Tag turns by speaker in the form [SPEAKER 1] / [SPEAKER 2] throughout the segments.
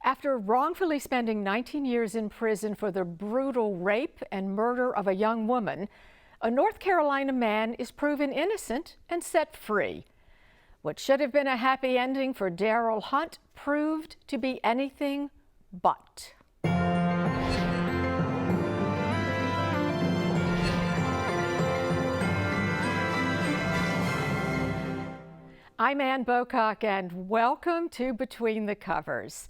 [SPEAKER 1] After wrongfully spending 19 years in prison for the brutal rape and murder of a young woman, a North Carolina man is proven innocent and set free. What should have been a happy ending for Darrell Hunt proved to be anything but. I'm Ann Bocock, and welcome to Between the Covers.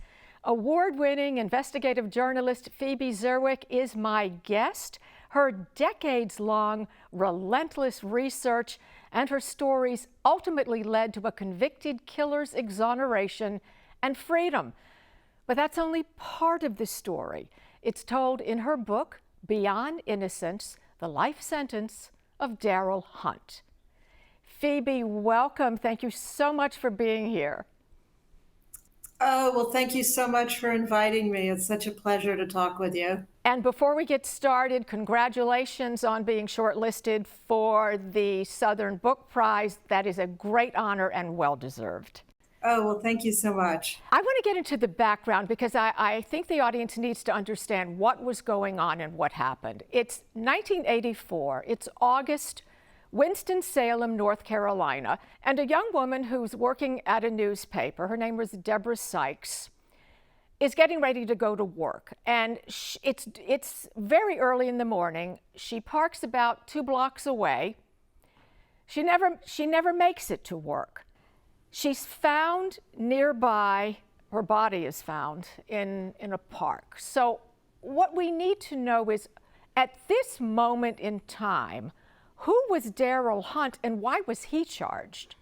[SPEAKER 1] Award-winning investigative journalist Phoebe Zerwick is my guest. Her decades-long, relentless research and her stories ultimately led to a convicted killer's exoneration and freedom. But that's only part of the story. It's told in her book, Beyond Innocence: The Life Sentence of Darrell Hunt. Phoebe, welcome. Thank you so much for being here.
[SPEAKER 2] Oh, well, thank you so much for inviting me. It's such a pleasure to talk with you.
[SPEAKER 1] And before we get started, congratulations on being shortlisted for the Southern Book Prize. That is a great honor and well-deserved.
[SPEAKER 2] Oh, well, thank you so much.
[SPEAKER 1] I want to get into the background because I think the audience needs to understand what was going on and what happened. It's 1984. It's August, Winston-Salem, North Carolina, and a young woman who's working at a newspaper, her name was Deborah Sykes, is getting ready to go to work. And it's very early in the morning. She parks about 2 blocks away. She never makes it to work. She's found nearby, her body is found in a park. So what we need to know is, at this moment in time, who was Darrell Hunt and why was he charged?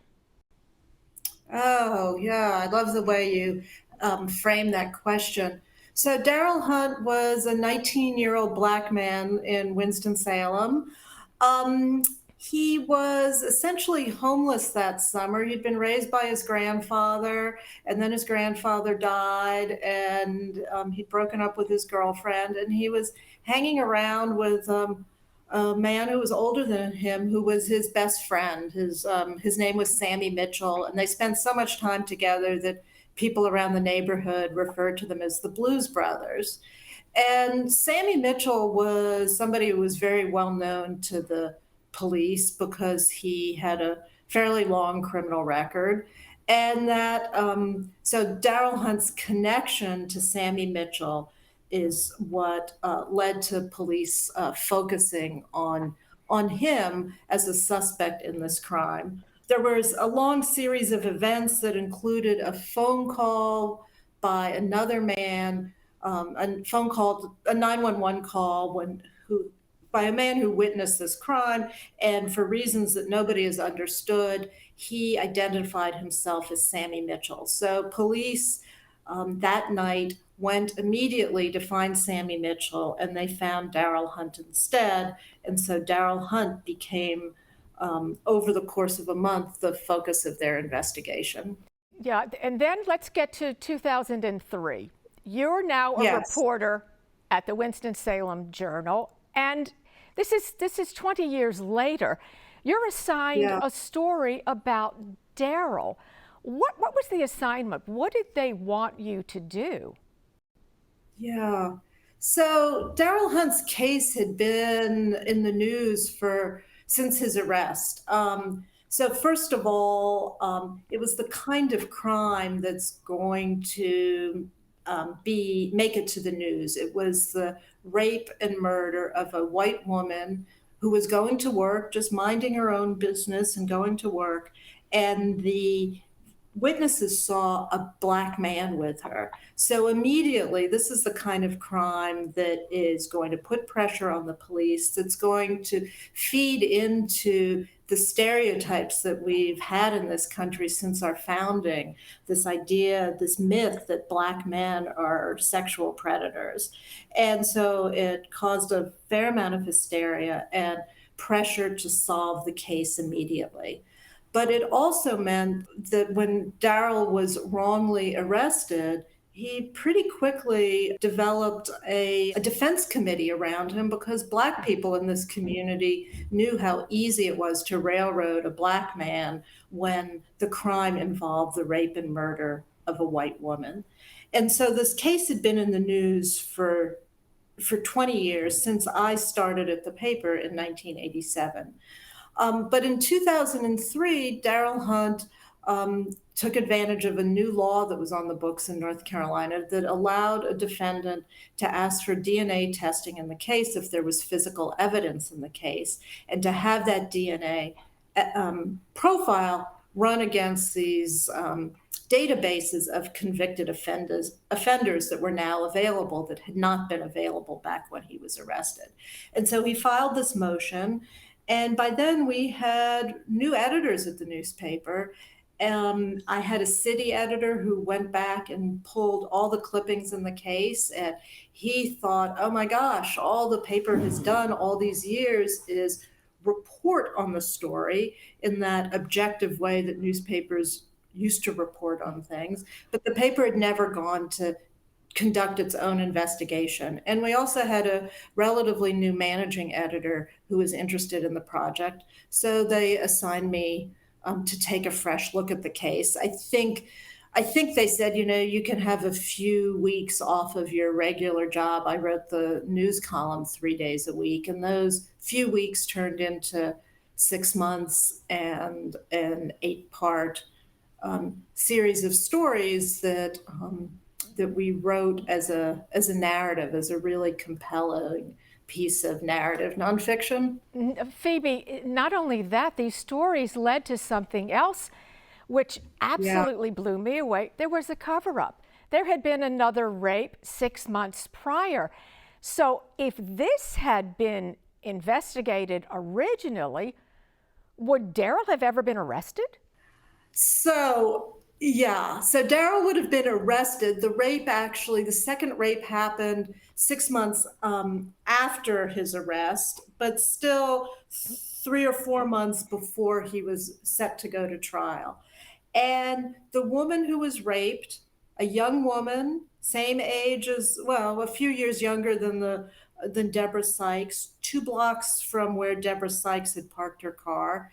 [SPEAKER 2] Oh, yeah, I love the way you frame that question. So, Darrell Hunt was a 19-year-old Black man in Winston-Salem. Um, he was essentially homeless that summer. He'd been raised by his grandfather, and then his grandfather died, and he'd broken up with his girlfriend, and he was hanging around with a man who was older than him, who was his best friend. His name was Sammy Mitchell, and they spent so much time together that people around the neighborhood referred to them as the Blues Brothers. And Sammy Mitchell was somebody who was very well known to the police because he had a fairly long criminal record. And so Darrell Hunt's connection to Sammy Mitchell is what led to police focusing on him as a suspect in this crime. There was a long series of events that included a phone call by another man, a 911 call by a man who witnessed this crime, and for reasons that nobody has understood, he identified himself as Sammy Mitchell. So police that night went immediately to find Sammy Mitchell, and they found Darrell Hunt instead. And so Darrell Hunt became, over the course of a month, the focus of their investigation.
[SPEAKER 1] Yeah, and then let's get to 2003. You're now a
[SPEAKER 2] Yes.
[SPEAKER 1] reporter at the Winston-Salem Journal, and this is 20 years later. You're assigned
[SPEAKER 2] Yeah.
[SPEAKER 1] a story about Darrell. What was the assignment? What did they want you to do?
[SPEAKER 2] Yeah. So Darrell Hunt's case had been in the news since his arrest. So first of all, it was the kind of crime that's going to make it to the news. It was the rape and murder of a white woman who was going to work, just minding her own business and going to work, and the witnesses saw a Black man with her. So immediately, this is the kind of crime that is going to put pressure on the police, that's going to feed into the stereotypes that we've had in this country since our founding, this idea, this myth that Black men are sexual predators. And so it caused a fair amount of hysteria and pressure to solve the case immediately. But it also meant that when Darrell was wrongly arrested, he pretty quickly developed a defense committee around him because Black people in this community knew how easy it was to railroad a Black man when the crime involved the rape and murder of a white woman. And so this case had been in the news for 20 years since I started at the paper in 1987. But in 2003, Daryl Hunt took advantage of a new law that was on the books in North Carolina that allowed a defendant to ask for DNA testing in the case if there was physical evidence in the case, and to have that DNA profile run against these databases of convicted offenders that were now available that had not been available back when he was arrested. And so he filed this motion. And by then we had new editors at the newspaper. I had a city editor who went back and pulled all the clippings in the case. And he thought, oh my gosh, all the paper has done all these years is report on the story in that objective way that newspapers used to report on things. But the paper had never gone to conduct its own investigation. And we also had a relatively new managing editor who was interested in the project. So they assigned me to take a fresh look at the case. I think they said, you can have a few weeks off of your regular job. I wrote the news column 3 days a week, and those few weeks turned into 6 months and an 8-part series of stories that we wrote as a narrative, as a really compelling piece of narrative nonfiction.
[SPEAKER 1] Phoebe, not only that, these stories led to something else which absolutely blew me away. There was a cover-up. There had been another rape 6 months prior. So if this had been investigated originally, would Daryl have ever been arrested?
[SPEAKER 2] So Daryl would have been arrested. The second rape happened 6 months after his arrest, but still 3 or 4 months before he was set to go to trial. And the woman who was raped, a young woman, same age as, well, a few years younger than Deborah Sykes, 2 blocks from where Deborah Sykes had parked her car.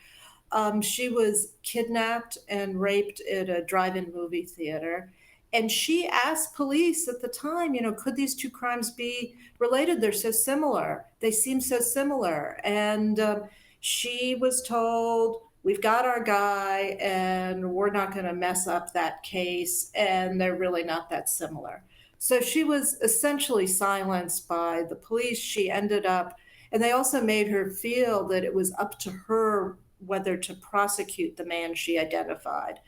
[SPEAKER 2] She was kidnapped and raped at a drive-in movie theater. And she asked police at the time, could these 2 crimes be related? They're so similar. They seem so similar. And she was told, we've got our guy and we're not going to mess up that case. And they're really not that similar. So she was essentially silenced by the police. She ended up, and they also made her feel that it was up to her whether to prosecute the man she identified.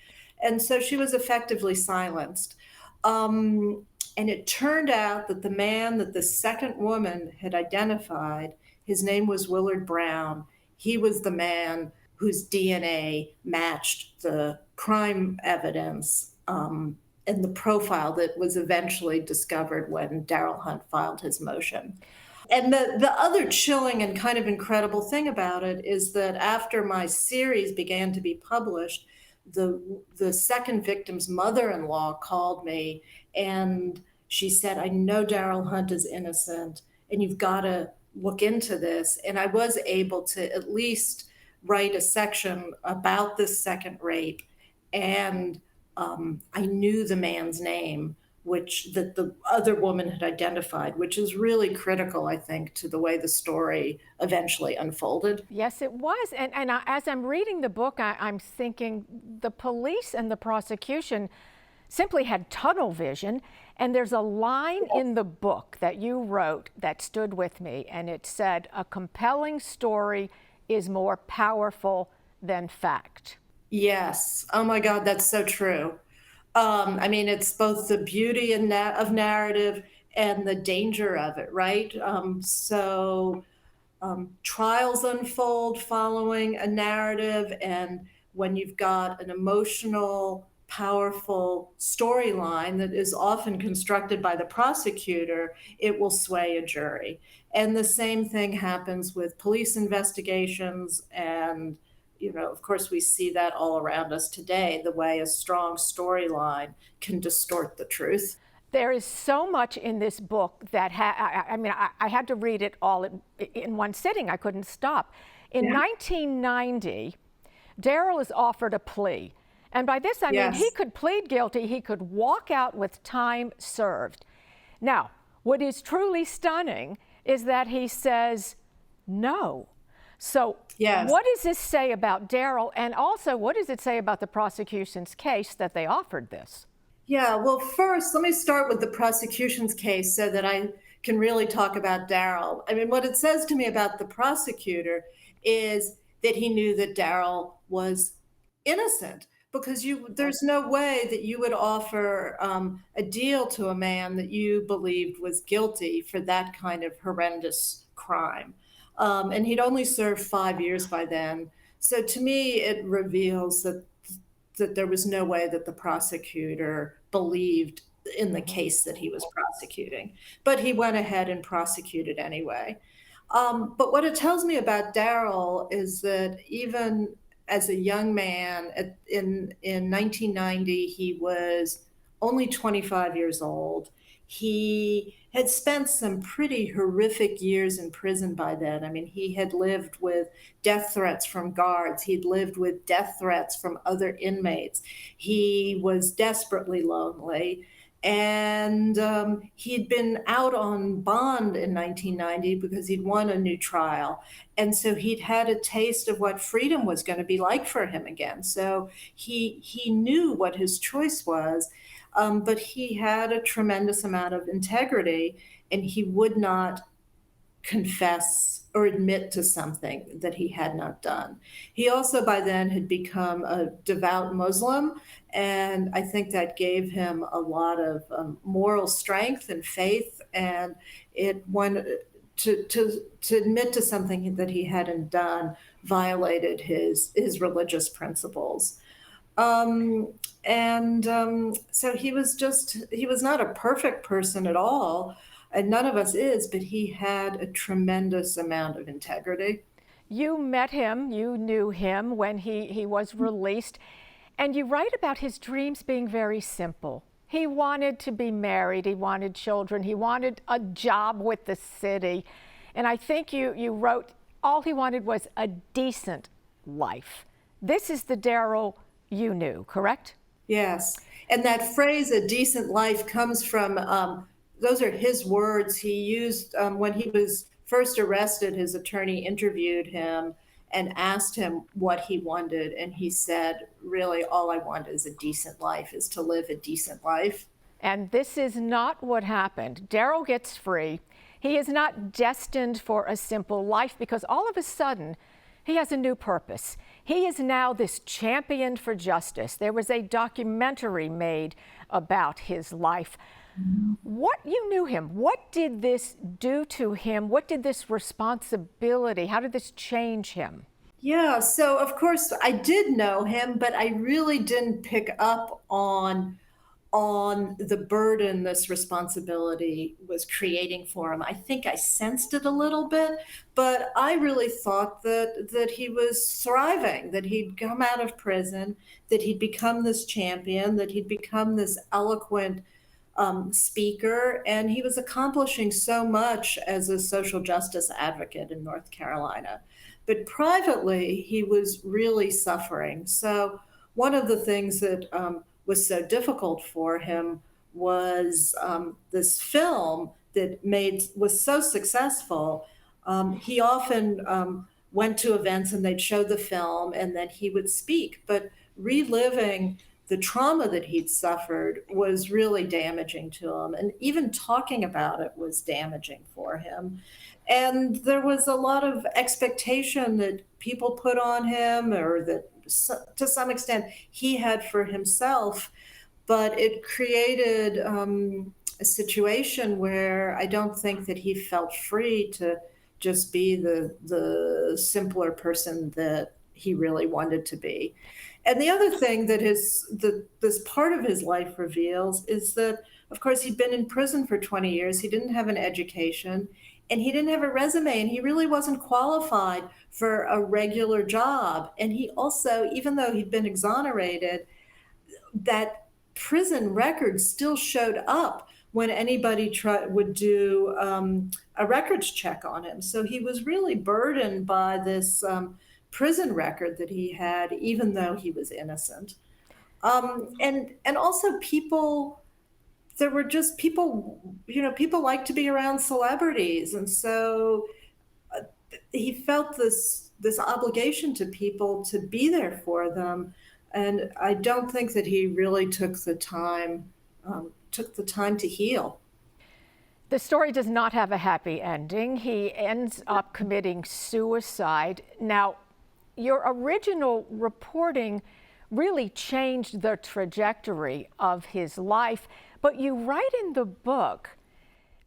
[SPEAKER 2] And so she was effectively silenced. And it turned out that the man that the second woman had identified, his name was Willard Brown. He was the man whose DNA matched the crime evidence and the profile that was eventually discovered when Daryl Hunt filed his motion. And the other chilling and kind of incredible thing about it is that after my series began to be published, the second victim's mother-in-law called me and she said, I know Daryl Hunt is innocent and you've got to look into this. And I was able to at least write a section about this second rape. And I knew the man's name, that the other woman had identified, which is really critical, I think, to the way the story eventually unfolded.
[SPEAKER 1] Yes, it was. And as I'm reading the book, I'm thinking the police and the prosecution simply had tunnel vision. And there's a line in the book that you wrote that stood with me, and it said, a compelling story is more powerful than fact.
[SPEAKER 2] Yes. Oh my God, that's so true. It's both the beauty of narrative and the danger of it, right? Trials unfold following a narrative, and when you've got an emotional, powerful storyline that is often constructed by the prosecutor, it will sway a jury. And the same thing happens with police investigations and of course, we see that all around us today, the way a strong storyline can distort the truth.
[SPEAKER 1] There is so much in this book that I had to read it all in one sitting. I couldn't stop. In 1990, Daryl is offered a plea, And by this, I mean he
[SPEAKER 2] Yes.
[SPEAKER 1] could plead guilty, he could walk out with time served. Now, what is truly stunning is that he says no. So,
[SPEAKER 2] Yes.
[SPEAKER 1] what does this say about Daryl? And also, what does it say about the prosecution's case that they offered this?
[SPEAKER 2] Yeah, well, first, let me start with the prosecution's case so that I can really talk about Daryl. I mean, what it says to me about the prosecutor is that he knew that Daryl was innocent because there's no way that you would offer a deal to a man that you believed was guilty for that kind of horrendous crime. And he'd only served 5 years by then. So to me, it reveals that there was no way that the prosecutor believed in the case that he was prosecuting. But he went ahead and prosecuted anyway. But what it tells me about Daryl is that even as a young man in 1990, he was only 25 years old. He had spent some pretty horrific years in prison by then. I mean, he had lived with death threats from guards, he'd lived with death threats from other inmates. He was desperately lonely. And he'd been out on bond in 1990 because he'd won a new trial. And so he'd had a taste of what freedom was going to be like for him again. So he knew what his choice was, but he had a tremendous amount of integrity, and he would not confess or admit to something that he had not done. He also by then had become a devout Muslim, and I think that gave him a lot of moral strength and faith. And it when to admit to something that he hadn't done violated his religious principles. So he was not a perfect person at all, and none of us is, but he had a tremendous amount of integrity.
[SPEAKER 1] You met him, you knew him when he was released, and you write about his dreams being very simple. He wanted to be married, he wanted children, he wanted a job with the city. And I think you wrote all he wanted was a decent life. This is the Daryl you knew, correct?
[SPEAKER 2] Yes. And that phrase, a decent life, comes from, those are his words. He used, when he was first arrested, his attorney interviewed him and asked him what he wanted. And he said, really, all I want is a decent life, is to live a decent life.
[SPEAKER 1] And this is not what happened. Daryl gets free. He is not destined for a simple life because all of a sudden, he has a new purpose. He is now this champion for justice. There was a documentary made about his life. What you knew him, what did this do to him? What did this responsibility, how did this change him?
[SPEAKER 2] Yeah, so of course I did know him, but I really didn't pick up on the burden this responsibility was creating for him. I think I sensed it a little bit, but I really thought that he was thriving, that he'd come out of prison, that he'd become this champion, that he'd become this eloquent speaker, and he was accomplishing so much as a social justice advocate in North Carolina. But privately, he was really suffering. So one of the things that was so difficult for him was this film that was so successful. He often went to events and they'd show the film and then he would speak, but reliving the trauma that he'd suffered was really damaging to him. And even talking about it was damaging for him. And there was a lot of expectation that people put on him, or that to some extent he had for himself. But it created a situation where I don't think that he felt free to just be the simpler person that he really wanted to be. And the other thing that this part of his life reveals is that, of course, he'd been in prison for 20 years. He didn't have an education and he didn't have a resume, and he really wasn't qualified for a regular job. And he also, even though he'd been exonerated, that prison record still showed up when anybody would do a records check on him. So he was really burdened by this prison record that he had, even though he was innocent. And also people, there were just people, people like to be around celebrities, and so he felt this obligation to people to be there for them. And I don't think that he really took the time to heal.
[SPEAKER 1] The story does not have a happy ending. He ends up committing suicide. Now, your original reporting really changed the trajectory of his life, but you write in the book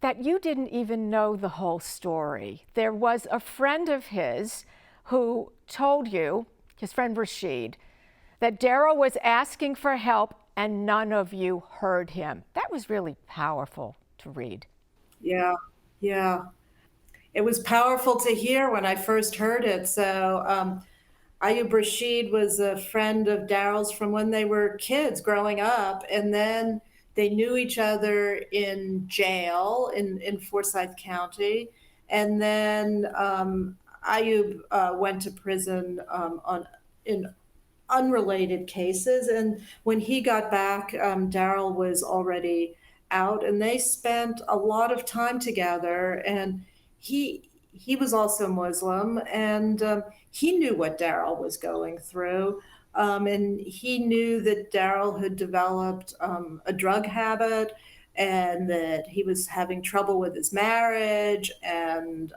[SPEAKER 1] that you didn't even know the whole story. There was a friend of his who told you, his friend Rashid, that Darryl was asking for help and none of you heard him. That was really powerful to read.
[SPEAKER 2] Yeah, yeah. It was powerful to hear when I first heard it. So, Ayub Rashid was a friend of Daryl's from when they were kids growing up, and then they knew each other in jail in Forsyth County, and then Ayub went to prison on in unrelated cases. And when he got back, Daryl was already out, and they spent a lot of time together. And he was also Muslim, and he knew what Daryl was going through. And he knew that Daryl had developed a drug habit, and that he was having trouble with his marriage. And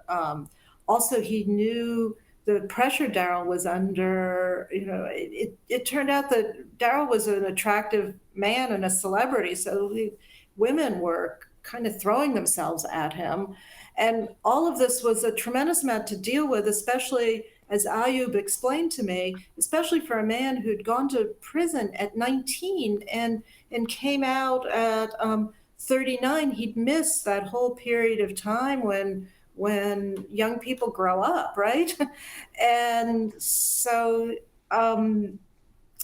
[SPEAKER 2] also, he knew the pressure Daryl was under. It turned out that Daryl was an attractive man and a celebrity, so women were kind of throwing themselves at him. And all of this was a tremendous amount to deal with, especially as Ayub explained to me, especially for a man who'd gone to prison at 19 and came out at 39. He'd missed that whole period of time when young people grow up, right? And so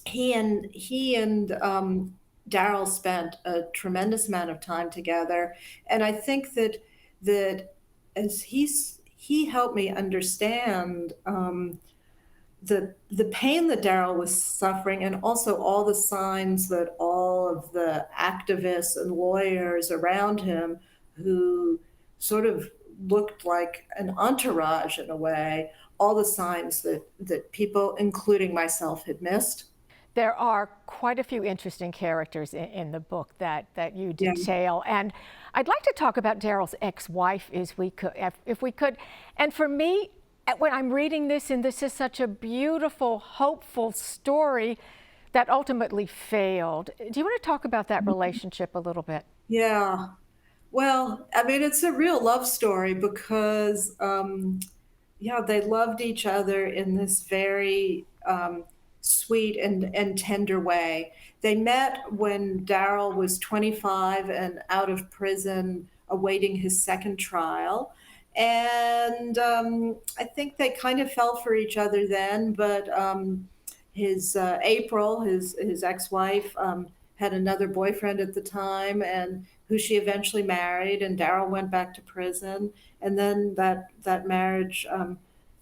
[SPEAKER 2] he and Daryl spent a tremendous amount of time together, and I think that as he helped me understand the pain that Daryl was suffering, and also all the signs that all of the activists and lawyers around him, who sort of looked like an entourage in a way, all the signs that people, including myself, had missed.
[SPEAKER 1] There are quite a few interesting characters in the book that you
[SPEAKER 2] Yeah.
[SPEAKER 1] detail. And I'd like to talk about Daryl's ex-wife if we could. And for me, when I'm reading this, and this is such a beautiful, hopeful story that ultimately failed. Do you want to talk about that relationship a little bit?
[SPEAKER 2] Yeah. Well, I mean, it's a real love story because, yeah, they loved each other in this very sweet and tender way. They met when Daryl was 25 and out of prison, awaiting his second trial. And I think they kind of fell for each other then, but his April, his ex-wife, had another boyfriend at the time, and who she eventually married. And Daryl went back to prison, and then that marriage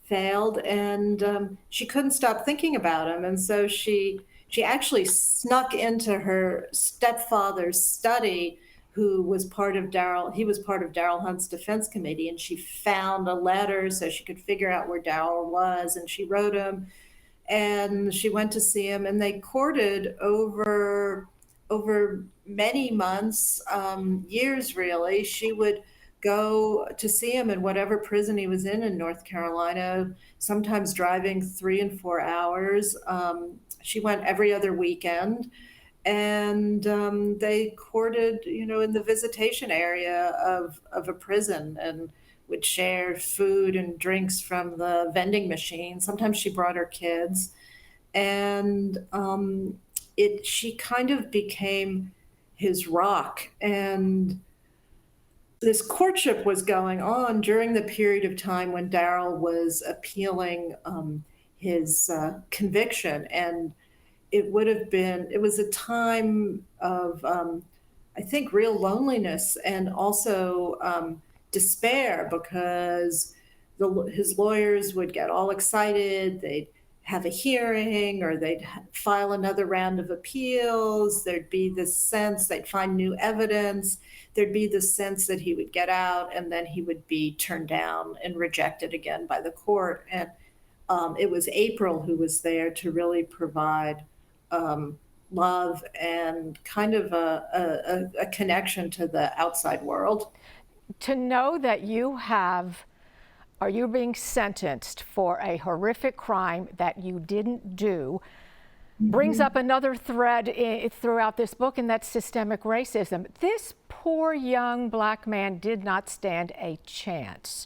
[SPEAKER 2] failed, and she couldn't stop thinking about him, and so she actually snuck into her stepfather's study, who was part of Daryl. He was part of Daryl Hunt's defense committee, and she found a letter so she could figure out where Daryl was, and she wrote him, and she went to see him, and they courted over many months, years really. She would go to see him in whatever prison he was in North Carolina, sometimes driving 3 and 4 hours. She went every other weekend, and they courted, in the visitation area of a prison, and would share food and drinks from the vending machine. Sometimes she brought her kids, and she kind of became his rock. And this courtship was going on during the period of time when Daryl was appealing his conviction. And it was a time of, I think, real loneliness, and also despair, because his lawyers would get all excited. They'd have a hearing, or they'd file another round of appeals. There'd be this sense they'd find new evidence. There'd be this sense that he would get out and then he would be turned down and rejected again by the court. And it was April who was there to really provide love and kind of a connection to the outside world.
[SPEAKER 1] To know that you're being sentenced for a horrific crime that you didn't do brings up another thread throughout this book, and that's systemic racism. This poor young black man did not stand a chance.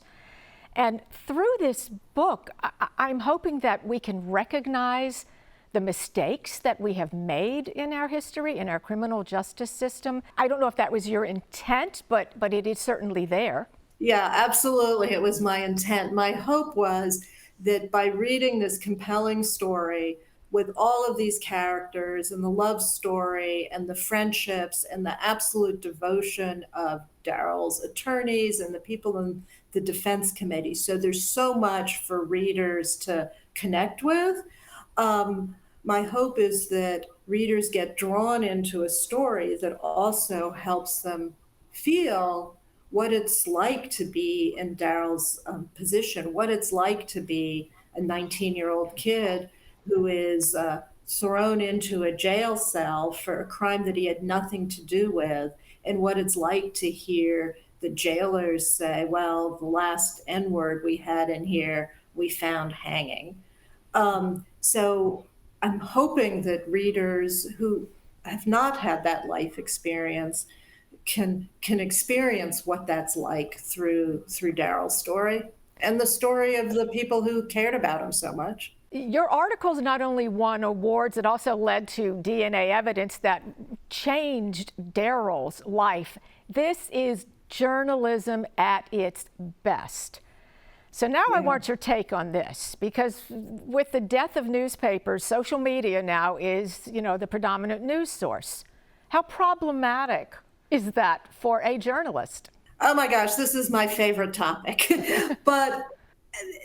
[SPEAKER 1] And through this book, I'm hoping that we can recognize the mistakes that we have made in our history, in our criminal justice system. I don't know if that was your intent, but it is certainly there.
[SPEAKER 2] Yeah, absolutely. It was my intent. My hope was that by reading this compelling story with all of these characters and the love story and the friendships and the absolute devotion of Daryl's attorneys and the people in the defense committee. So there's so much for readers to connect with. My hope is that readers get drawn into a story that also helps them feel what it's like to be in Daryl's position, what it's like to be a 19-year-old kid who is thrown into a jail cell for a crime that he had nothing to do with, and what it's like to hear the jailers say, well, the last N word we had in here, we found hanging. So I'm hoping that readers who have not had that life experience can experience what that's like through Daryl's story and the story of the people who cared about him so much.
[SPEAKER 1] Your articles not only won awards, it also led to DNA evidence that changed Daryl's life. This is journalism at its best. So now I want your take on this, because with the death of newspapers, social media now is, the predominant news source. How problematic is that for a journalist?
[SPEAKER 2] Oh my gosh, this is my favorite topic. But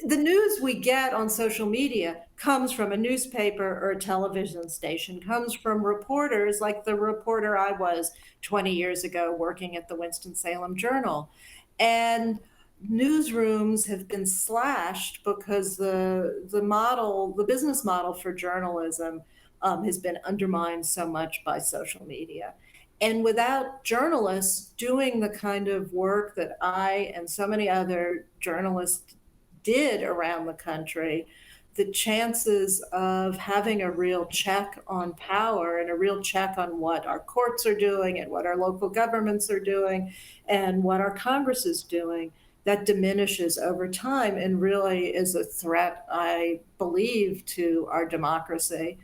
[SPEAKER 2] the news we get on social media comes from a newspaper or a television station, comes from reporters like the reporter I was 20 years ago working at the Winston-Salem Journal. And newsrooms have been slashed because the business model for journalism has been undermined so much by social media. And without journalists doing the kind of work that I and so many other journalists did around the country, the chances of having a real check on power and a real check on what our courts are doing and what our local governments are doing and what our Congress is doing, that diminishes over time and really is a threat, I believe, to our democracy.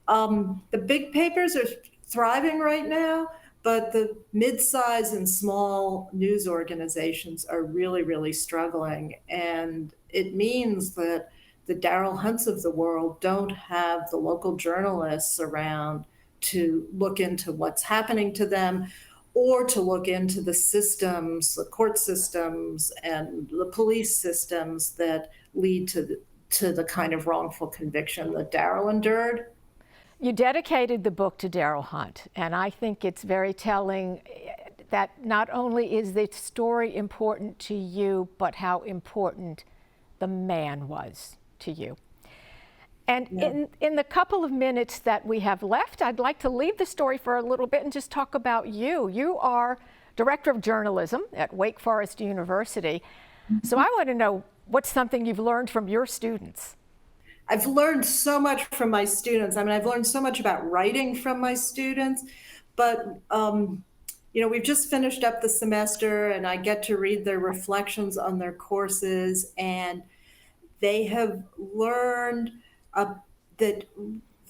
[SPEAKER 2] The big papers are thriving right now, but the mid-size and small news organizations are really, really struggling. And it means that the Daryl Hunts of the world don't have the local journalists around to look into what's happening to them or to look into the systems, the court systems and the police systems that lead to the kind of wrongful conviction that Daryl endured.
[SPEAKER 1] You dedicated the book to Daryl Hunt, and I think it's very telling that not only is the story important to you, but how important the man was to you. And in the couple of minutes that we have left, I'd like to leave the story for a little bit and just talk about you. You are Director of Journalism at Wake Forest University. So I want to know, what's something you've learned from your students?
[SPEAKER 2] I've learned so much from my students. I mean, I've learned so much about writing from my students, but we've just finished up the semester and I get to read their reflections on their courses, and they have learned that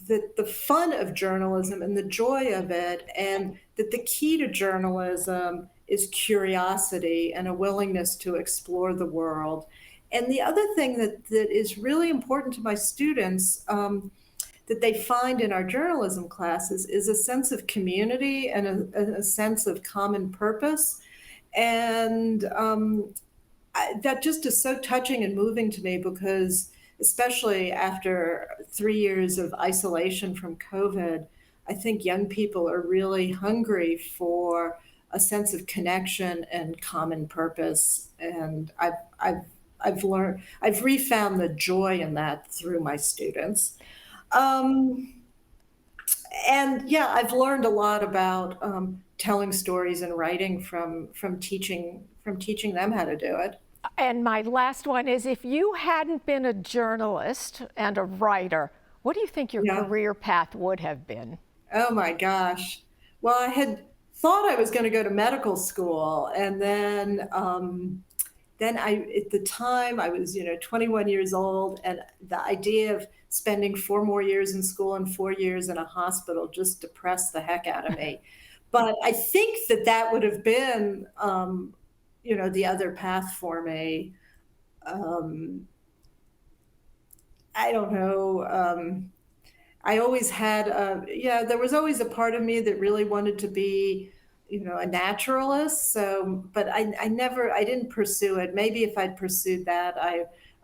[SPEAKER 2] the fun of journalism and the joy of it, and that the key to journalism is curiosity and a willingness to explore the world. And the other thing that is really important to my students that they find in our journalism classes is a sense of community and a sense of common purpose. And that just is so touching and moving to me, because especially after 3 years of isolation from COVID, I think young people are really hungry for a sense of connection and common purpose. And I've learned, I've refound the joy in that through my students. Um, and yeah, I've learned a lot about telling stories and writing from teaching them how to do it.
[SPEAKER 1] And my last one is, if you hadn't been a journalist and a writer, what do you think your
[SPEAKER 2] Yeah.
[SPEAKER 1] career path would have been?
[SPEAKER 2] Oh my gosh. Well, I had thought I was going to go to medical school, and then at the time I was, 21 years old, and the idea of spending 4 more years in school and 4 years in a hospital just depressed the heck out of me. But I think that that would have been, the other path for me. Um, I don't know. I always had there was always a part of me that really wanted to be, a naturalist. So, but I didn't pursue it. Maybe if I'd pursued that,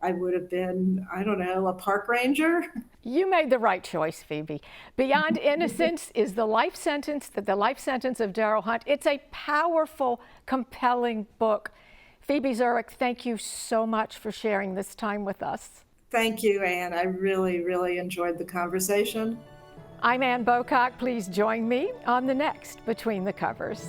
[SPEAKER 2] I would have been, I don't know, a park ranger.
[SPEAKER 1] You made the right choice, Phoebe. Beyond Innocence is the life sentence of Daryl Hunt. It's a powerful, compelling book. Phoebe Zurich, thank you so much for sharing this time with us.
[SPEAKER 2] Thank you, Anne. I really, really enjoyed the conversation.
[SPEAKER 1] I'm Ann Bocock. Please join me on the next Between the Covers.